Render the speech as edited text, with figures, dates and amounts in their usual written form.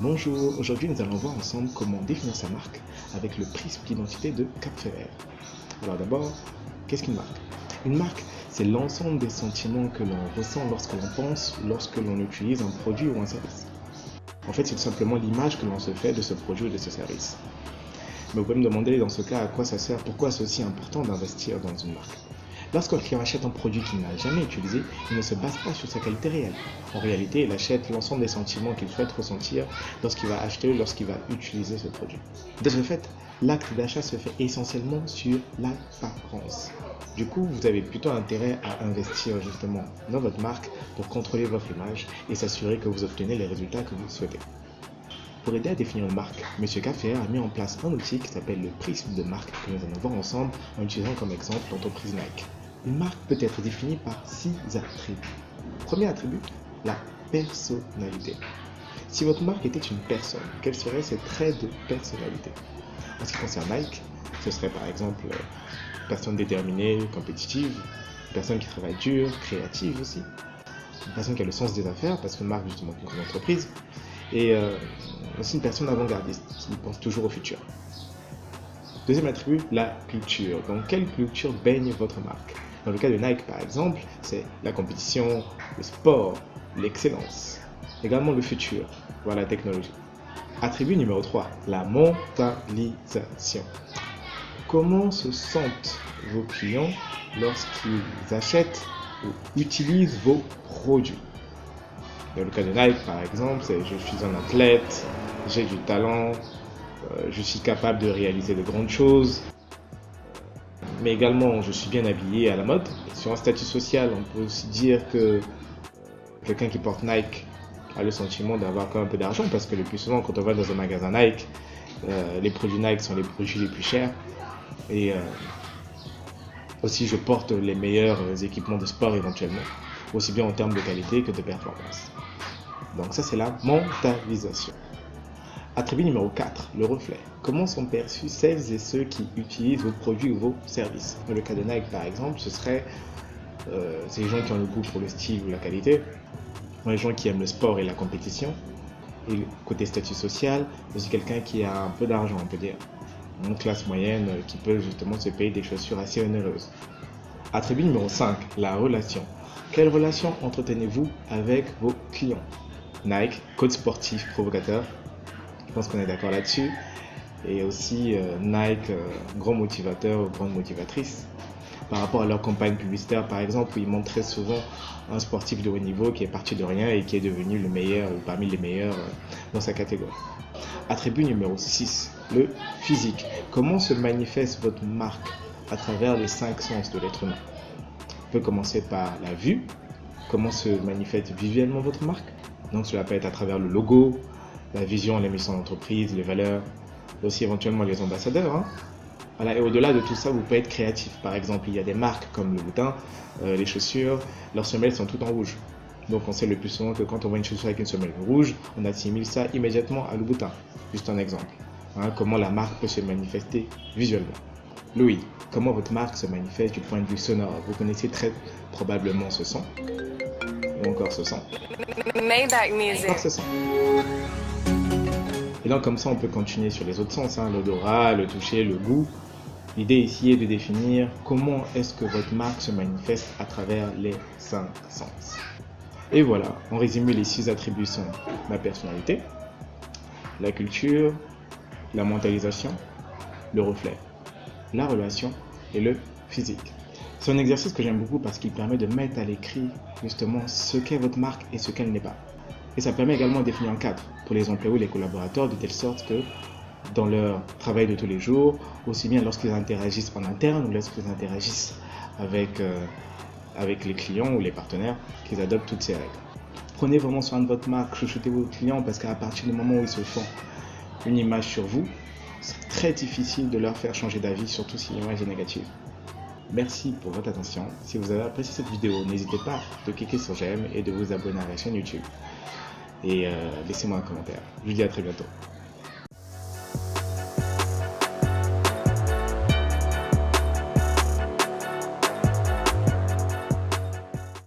Bonjour, aujourd'hui nous allons voir ensemble comment définir sa marque avec le prisme d'identité de Cap-Ferrer. Alors d'abord, qu'est-ce qu'une marque? Une marque, c'est l'ensemble des sentiments que l'on ressent lorsque l'on pense, lorsque l'on utilise un produit ou un service. En fait, c'est tout simplement l'image que l'on se fait de ce produit ou de ce service. Mais vous pouvez me demander dans ce cas à quoi ça sert, pourquoi c'est aussi important d'investir dans une marque. Lorsqu'un client achète un produit qu'il n'a jamais utilisé, il ne se base pas sur sa qualité réelle. En réalité, il achète l'ensemble des sentiments qu'il souhaite ressentir lorsqu'il va acheter, lorsqu'il va utiliser ce produit. De ce fait, l'acte d'achat se fait essentiellement sur l'apparence. Du coup, vous avez plutôt intérêt à investir justement dans votre marque pour contrôler votre image et s'assurer que vous obtenez les résultats que vous souhaitez. Pour aider à définir une marque, M. Cap-Ferrer a mis en place un outil qui s'appelle le prisme de marque que nous allons voir ensemble en utilisant comme exemple l'entreprise Nike. Une marque peut être définie par 6 attributs. Premier attribut, la personnalité. Si votre marque était une personne, quels seraient ses traits de personnalité? En ce qui concerne Nike, ce serait par exemple personne déterminée, compétitive, personne qui travaille dur, créative aussi, une personne qui a le sens des affaires parce qu'une marque justement est une entreprise, et aussi une personne avant-gardiste qui pense toujours au futur. Deuxième attribut, la culture. Dans quelle culture baigne votre marque? Dans le cas de Nike par exemple, c'est la compétition, le sport, l'excellence. Également le futur, voire la technologie. Attribut numéro 3, la mentalisation. Comment se sentent vos clients lorsqu'ils achètent ou utilisent vos produits? Dans le cas de Nike par exemple, c'est je suis un athlète, j'ai du talent, je suis capable de réaliser de grandes choses. Mais également, je suis bien habillé à la mode. Sur un statut social, on peut aussi dire que quelqu'un qui porte Nike a le sentiment d'avoir quand même un peu d'argent parce que le plus souvent, quand on va dans un magasin Nike, les produits Nike sont les produits les plus chers. Et aussi, je porte les meilleurs équipements de sport éventuellement, aussi bien en termes de qualité que de performance. Donc ça, c'est la mentalisation. Attribut numéro 4, le reflet. Comment sont perçus celles et ceux qui utilisent vos produits ou vos services? Dans le cas de Nike par exemple, ce serait ces gens qui ont le goût pour le style ou la qualité, les gens qui aiment le sport et la compétition, et côté statut social, aussi quelqu'un qui a un peu d'argent, on peut dire, une classe moyenne qui peut justement se payer des chaussures assez onéreuses. Attribut numéro 5, la relation. Quelle relation entretenez-vous avec vos clients? Nike, coach sportif provocateur. Je pense qu'on est d'accord là-dessus. Et aussi Nike, grand motivateur, grande motivatrice. Par rapport à leur campagne publicitaire, par exemple, où ils montrent très souvent un sportif de haut niveau qui est parti de rien et qui est devenu le meilleur ou parmi les meilleurs dans sa catégorie. Attribut numéro 6, le physique. Comment se manifeste votre marque à travers les 5 sens de l'être humain? On peut commencer par la vue. Comment se manifeste visuellement votre marque? Donc cela peut être à travers le logo, la vision, la mission d'entreprise, les valeurs, aussi éventuellement les ambassadeurs. Voilà, et au-delà de tout ça, vous pouvez être créatif. Par exemple, il y a des marques comme le Louboutin, les chaussures, leurs semelles sont toutes en rouge. Donc on sait le plus souvent que quand on voit une chaussure avec une semelle rouge, on assimile ça immédiatement à Louboutin. Juste un exemple. Comment la marque peut se manifester visuellement. Louis, comment votre marque se manifeste du point de vue sonore? Vous connaissez très probablement ce son. Ou encore ce son. Maybach music. Encore ce son. Et donc comme ça, on peut continuer sur les autres sens, l'odorat, le toucher, le goût. L'idée ici est de définir comment est-ce que votre marque se manifeste à travers les 5 sens. Et voilà, en résumé, les 6 attributs sont la personnalité, la culture, la mentalisation, le reflet, la relation et le physique. C'est un exercice que j'aime beaucoup parce qu'il permet de mettre à l'écrit justement ce qu'est votre marque et ce qu'elle n'est pas. Et ça permet également de définir un cadre pour les employés ou les collaborateurs de telle sorte que dans leur travail de tous les jours, aussi bien lorsqu'ils interagissent en interne ou lorsqu'ils interagissent avec les clients ou les partenaires, qu'ils adoptent toutes ces règles. Prenez vraiment soin de votre marque, chouchoutez vos clients parce qu'à partir du moment où ils se font une image sur vous, c'est très difficile de leur faire changer d'avis, surtout si l'image est négative. Merci pour votre attention. Si vous avez apprécié cette vidéo, n'hésitez pas de cliquer sur j'aime et de vous abonner à la chaîne YouTube. Et laissez-moi un commentaire. Je vous dis à très bientôt.